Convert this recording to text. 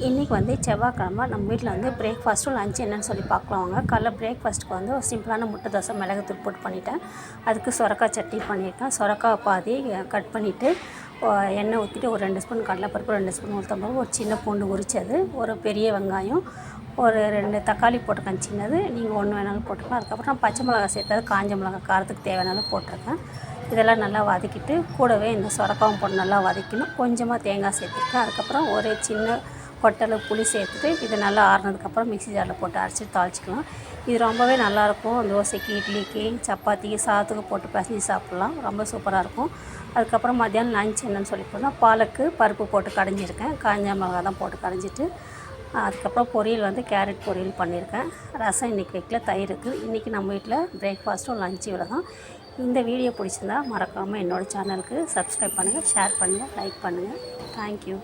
இன்றைக்கி வந்து செவ்வாய்க்கிழமை நம்ம வீட்டில் வந்து பிரேக்ஃபாஸ்ட்டும் லஞ்ச் என்னென்னு சொல்லி பார்க்கலாம் வாங்க. காலைல பிரேக்ஃபாஸ்ட்டுக்கு வந்து ஒரு சிம்பிளான முட்டை தோசை மிளகுத்தூள் போட்டு பண்ணிட்டேன். அதுக்கு சொரக்காய் சட்னி பண்ணியிருக்கேன். சொரக்காய் பாதி கட் பண்ணிவிட்டு எண்ணெய் ஊற்றிட்டு ஒரு 2 ஸ்பூன் கடலைப்பருப்பு, 2 ஸ்பூன் உளுத்தம்பருப்பு, ஒரு சின்ன பூண்டு உரித்தது, ஒரு பெரிய வெங்காயம், ஒரு 2 தக்காளி போட்டிருக்கேன் சின்னது. நீங்கள் ஒன்று வேணாலும் போட்டுக்கலாம். அதுக்கப்புறம் பச்சை மிளகாய் சேர்த்தது, காஞ்ச மிளகாய் காரத்துக்கு தேவையானாலும் போட்டிருக்கேன். இதெல்லாம் நல்லா வதக்கிட்டு கூடவே இந்த சொரக்காவும் போட்டு நல்லா வதக்கணும். கொஞ்சமாக தேங்காய் சேர்த்துருக்கேன். அதுக்கப்புறம் ஒரு சின்ன கொட்டலை புளி சேர்த்துட்டு இது நல்லா ஆறுனதுக்கப்புறம் மிக்ஸி ஜாரில் போட்டு அரைச்சி தாளிச்சிக்கலாம். இது ரொம்பவே நல்லாயிருக்கும். தோசைக்கு, இட்லிக்கு, சப்பாத்திக்கு, சாதத்துக்கு போட்டு பிசைஞ்சு சாப்பிட்லாம். ரொம்ப சூப்பராக இருக்கும். அதுக்கப்புறம் மத்தியானம் லஞ்ச் என்னென்னு சொல்லி போனால் பாலக்கு பருப்பு போட்டு கடைஞ்சிருக்கேன். காஞ்ச மிளகாய் தான் போட்டு கடைஞ்சிட்டு அதுக்கப்புறம் பொரியல் வந்து கேரட் பொரியல் பண்ணியிருக்கேன். ரசம் இன்றைக்கி வைக்கல, தயிர் இருக்குது. இன்றைக்கி நம்ம வீட்டில் பிரேக்ஃபாஸ்ட்டும் லஞ்ச் இவ்வளோ தான். இந்த வீடியோ பிடிச்சிருந்தா மறக்காமல் என்னோடய சேனலுக்கு சப்ஸ்கிரைப் பண்ணுங்கள், ஷேர் பண்ணுங்கள், லைக் பண்ணுங்கள். தேங்க்யூ.